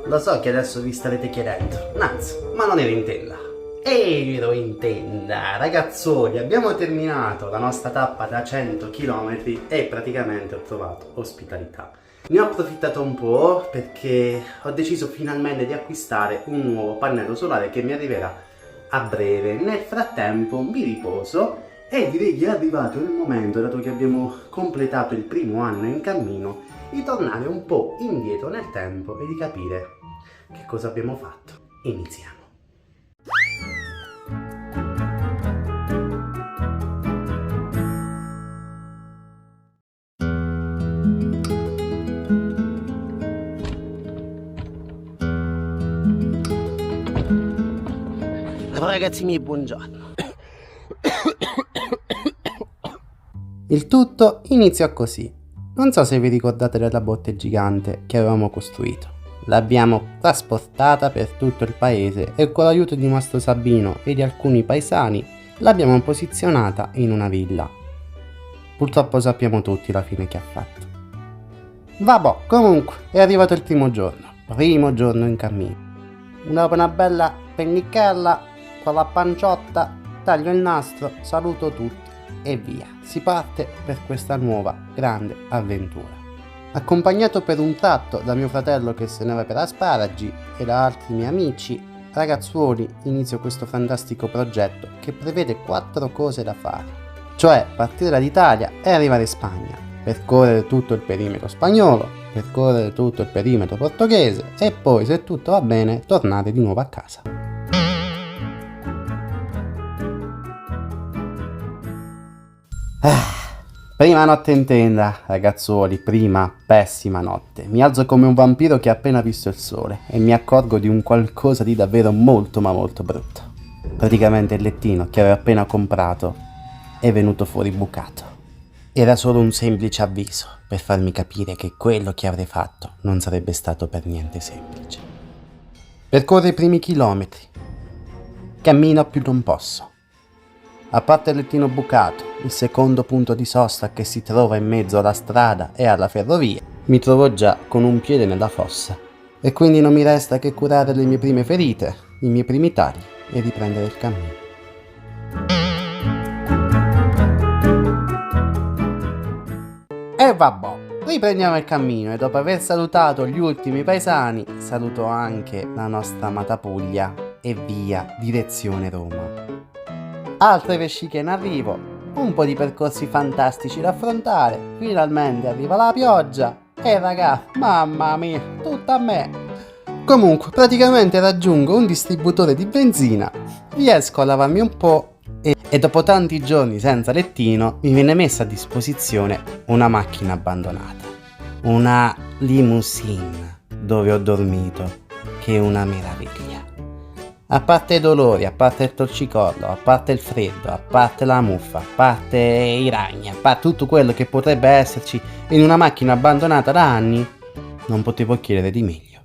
Lo so che adesso vi starete chiedendo, Naz, ma non ero in tenda? Ero in tenda, ragazzoli, abbiamo terminato la nostra tappa da 100 km e praticamente ho trovato ospitalità. Ne ho approfittato un po' perché ho deciso finalmente di acquistare un nuovo pannello solare che mi arriverà a breve. Nel frattempo mi riposo e direi che è arrivato il momento, dato che abbiamo completato il primo anno in cammino, di tornare un po' indietro nel tempo e di capire che cosa abbiamo fatto. Iniziamo. Ragazzi miei, buongiorno. Il tutto iniziò così. Non so se vi ricordate della botte gigante che avevamo costruito. L'abbiamo trasportata per tutto il paese e con l'aiuto di Mastro Sabino e di alcuni paesani l'abbiamo posizionata in una villa. Purtroppo sappiamo tutti la fine che ha fatto. Vabbè, comunque è arrivato il primo giorno in cammino. Una bella pennichella con la panciotta, taglio il nastro, saluto tutti e via. Si parte per questa nuova grande avventura. Accompagnato per un tratto da mio fratello che se ne va per asparagi e da altri miei amici, ragazzuoli, inizio questo fantastico progetto che prevede 4 cose da fare. Cioè partire dall'Italia e arrivare in Spagna, percorrere tutto il perimetro spagnolo, percorrere tutto il perimetro portoghese e poi, se tutto va bene, tornare di nuovo a casa. Prima notte in tenda, ragazzuoli, prima pessima notte. Mi alzo come un vampiro che ha appena visto il sole e mi accorgo di un qualcosa di davvero molto ma molto brutto. Praticamente il lettino che avevo appena comprato è venuto fuori bucato. Era solo un semplice avviso per farmi capire che quello che avrei fatto non sarebbe stato per niente semplice. Percorro i primi chilometri. Cammino più non posso. A parte il lettino bucato, il secondo punto di sosta che si trova in mezzo alla strada e alla ferrovia, mi trovo già con un piede nella fossa e quindi non mi resta che curare le mie prime ferite, i miei primi tagli e riprendere il cammino. E vabbè, riprendiamo il cammino e dopo aver salutato gli ultimi paesani, saluto anche la nostra amata Puglia e via direzione Roma. Altre vesciche in arrivo, un po' di percorsi fantastici da affrontare, finalmente arriva la pioggia e raga, mamma mia, tutta a me. Comunque, praticamente raggiungo un distributore di benzina, riesco a lavarmi un po' e dopo tanti giorni senza lettino mi viene messa a disposizione una macchina abbandonata, una limousine dove ho dormito, che è una meraviglia. A parte i dolori, a parte il torcicollo, a parte il freddo, a parte la muffa, a parte i ragni, a parte tutto quello che potrebbe esserci in una macchina abbandonata da anni, non potevo chiedere di meglio.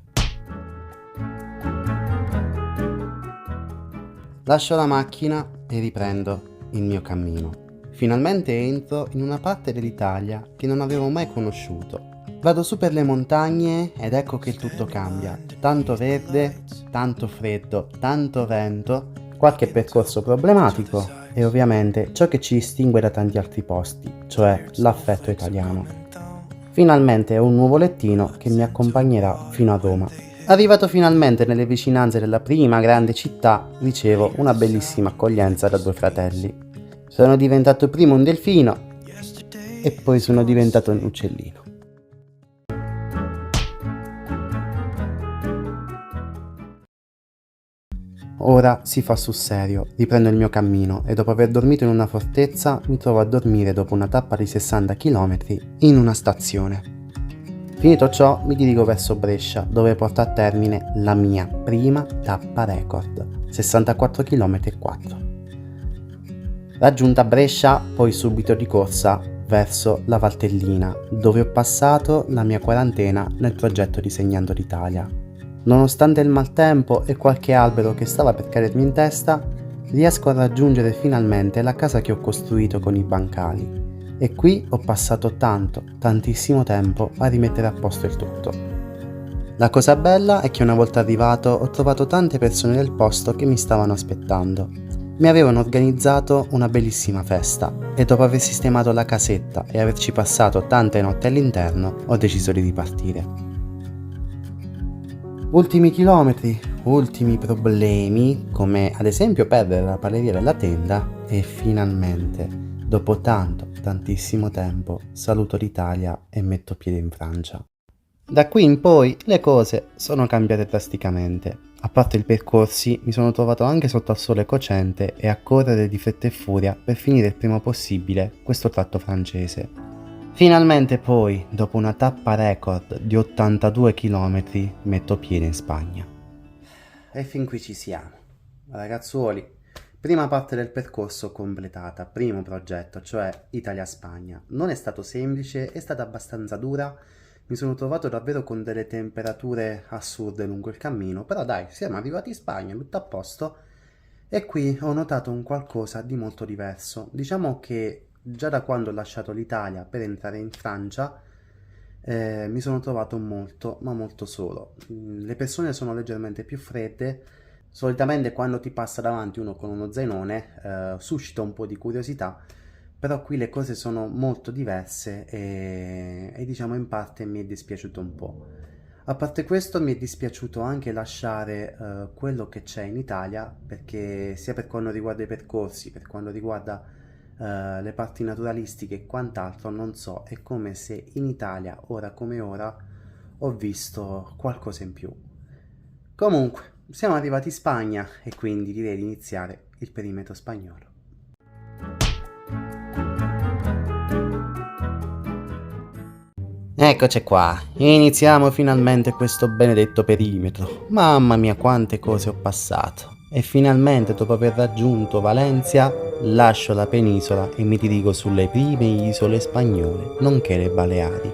Lascio la macchina e riprendo il mio cammino. Finalmente entro in una parte dell'Italia che non avevo mai conosciuto. Vado su per le montagne ed ecco che il tutto cambia. Tanto verde, tanto freddo, tanto vento, qualche percorso problematico e ovviamente ciò che ci distingue da tanti altri posti, cioè l'affetto italiano. Finalmente ho un nuovo lettino che mi accompagnerà fino a Roma. Arrivato finalmente nelle vicinanze della prima grande città, ricevo una bellissima accoglienza da 2 fratelli. Sono diventato prima un delfino e poi sono diventato un uccellino. Ora si fa sul serio, riprendo il mio cammino e dopo aver dormito in una fortezza mi trovo a dormire dopo una tappa di 60 km in una stazione. Finito ciò mi dirigo verso Brescia dove porto a termine la mia prima tappa record, 64 km e 4. Raggiunta Brescia, poi subito di corsa verso la Valtellina dove ho passato la mia quarantena nel progetto Disegnando l'Italia. Nonostante il maltempo e qualche albero che stava per cadermi in testa, riesco a raggiungere finalmente la casa che ho costruito con i bancali e qui ho passato tantissimo tempo a rimettere a posto il tutto. La cosa bella è che una volta arrivato ho trovato tante persone del posto che mi stavano aspettando. Mi avevano organizzato una bellissima festa e dopo aver sistemato la casetta e averci passato tante notti all'interno ho deciso di ripartire. Ultimi chilometri, ultimi problemi, come ad esempio perdere la palleria della tenda e finalmente, dopo tantissimo tempo, saluto l'Italia e metto piede in Francia. Da qui in poi le cose sono cambiate drasticamente. A parte i percorsi, mi sono trovato anche sotto al sole cocente e a correre di fretta e furia per finire il prima possibile questo tratto francese. Finalmente poi, dopo una tappa record di 82 km, metto piede in Spagna. E fin qui ci siamo. Ragazzuoli, prima parte del percorso completata, primo progetto, cioè Italia-Spagna. Non è stato semplice, è stata abbastanza dura. Mi sono trovato davvero con delle temperature assurde lungo il cammino, però dai, siamo arrivati in Spagna, tutto a posto, e qui ho notato un qualcosa di molto diverso. Diciamo che già da quando ho lasciato l'Italia per entrare in Francia, mi sono trovato molto, ma molto solo. Le persone sono leggermente più fredde. Solitamente quando ti passa davanti uno con uno zainone, suscita un po' di curiosità, però qui le cose sono molto diverse e diciamo in parte mi è dispiaciuto un po'. A parte questo mi è dispiaciuto anche lasciare quello che c'è in Italia, perché sia per quanto riguarda i percorsi, per quanto riguarda le parti naturalistiche e quant'altro, non so, è come se in Italia, ora come ora, ho visto qualcosa in più. Comunque, siamo arrivati in Spagna e quindi direi di iniziare il perimetro spagnolo. Eccoci qua, iniziamo finalmente questo benedetto perimetro. Mamma mia quante cose ho passato. E finalmente dopo aver raggiunto Valencia lascio la penisola e mi dirigo sulle prime isole spagnole, nonché le Baleari.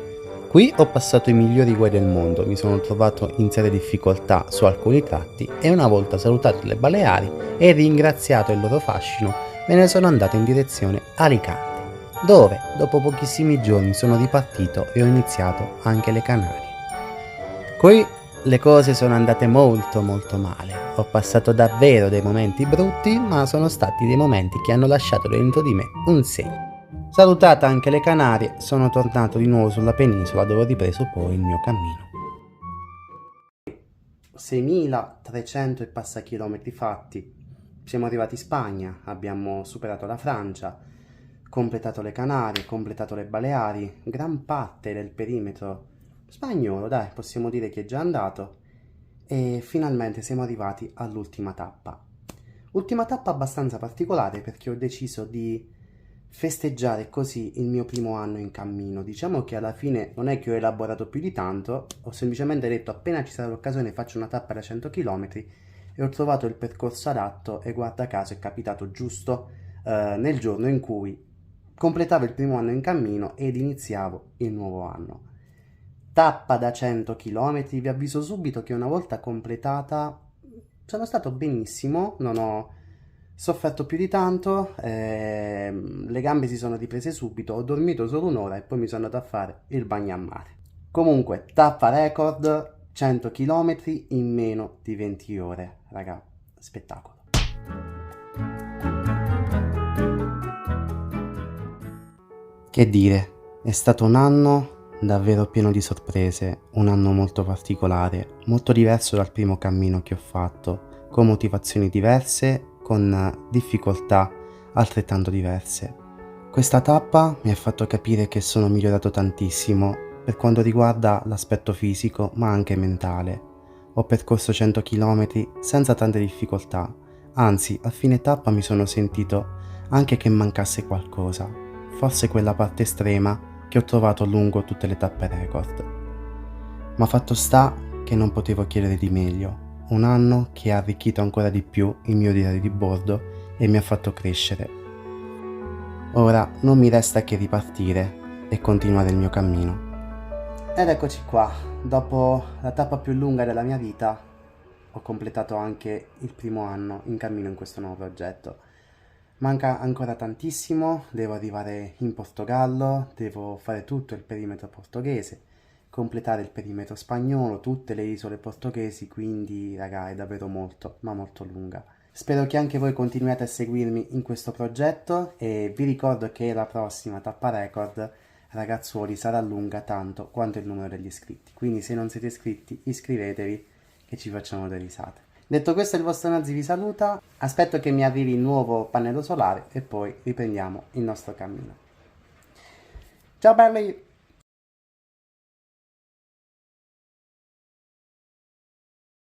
Qui ho passato i migliori guai del mondo, mi sono trovato in serie difficoltà su alcuni tratti e una volta salutato le Baleari e ringraziato il loro fascino me ne sono andato in direzione Alicante, dove dopo pochissimi giorni sono ripartito e ho iniziato anche le Canarie. Qui le cose sono andate molto male, ho passato davvero dei momenti brutti, ma sono stati dei momenti che hanno lasciato dentro di me un segno. Salutata anche le Canarie, sono tornato di nuovo sulla penisola dove ho ripreso poi il mio cammino. 6.300 e passa chilometri fatti, siamo arrivati in Spagna, abbiamo superato la Francia, completato le Canarie, completato le Baleari, gran parte del perimetro spagnolo, dai, possiamo dire che è già andato, e finalmente siamo arrivati all'ultima tappa. Ultima tappa abbastanza particolare perché ho deciso di festeggiare così il mio primo anno in cammino. Diciamo che alla fine non è che ho elaborato più di tanto, ho semplicemente detto appena ci sarà l'occasione faccio una tappa da 100 km e ho trovato il percorso adatto e guarda caso è capitato giusto nel giorno in cui completavo il primo anno in cammino ed iniziavo il nuovo anno. Tappa da 100 km, vi avviso subito che una volta completata sono stato benissimo, non ho sofferto più di tanto, le gambe si sono riprese subito, ho dormito solo un'ora e poi mi sono andato a fare il bagno a mare. Comunque, tappa record, 100 km in meno di 20 ore, raga, spettacolo. Che dire, è stato un anno davvero pieno di sorprese, un anno molto particolare, molto diverso dal primo cammino che ho fatto, con motivazioni diverse, con difficoltà altrettanto diverse. Questa tappa mi ha fatto capire che sono migliorato tantissimo per quanto riguarda l'aspetto fisico ma anche mentale. Ho percorso 100 km senza tante difficoltà, anzi a fine tappa mi sono sentito anche che mancasse qualcosa, forse quella parte estrema che ho trovato lungo tutte le tappe record. Ma fatto sta che non potevo chiedere di meglio, un anno che ha arricchito ancora di più il mio diario di bordo e mi ha fatto crescere. Ora non mi resta che ripartire e continuare il mio cammino. Ed eccoci qua, dopo la tappa più lunga della mia vita ho completato anche il primo anno in cammino in questo nuovo progetto. Manca ancora tantissimo, devo arrivare in Portogallo, devo fare tutto il perimetro portoghese, completare il perimetro spagnolo, tutte le isole portoghesi, quindi raga è davvero molto, ma molto lunga. Spero che anche voi continuiate a seguirmi in questo progetto e vi ricordo che la prossima tappa record, ragazzuoli, sarà lunga tanto quanto il numero degli iscritti, quindi se non siete iscritti iscrivetevi che ci facciamo delle risate. Detto questo, il vostro Nazi vi saluta, aspetto che mi arrivi il nuovo pannello solare e poi riprendiamo il nostro cammino. Ciao belli!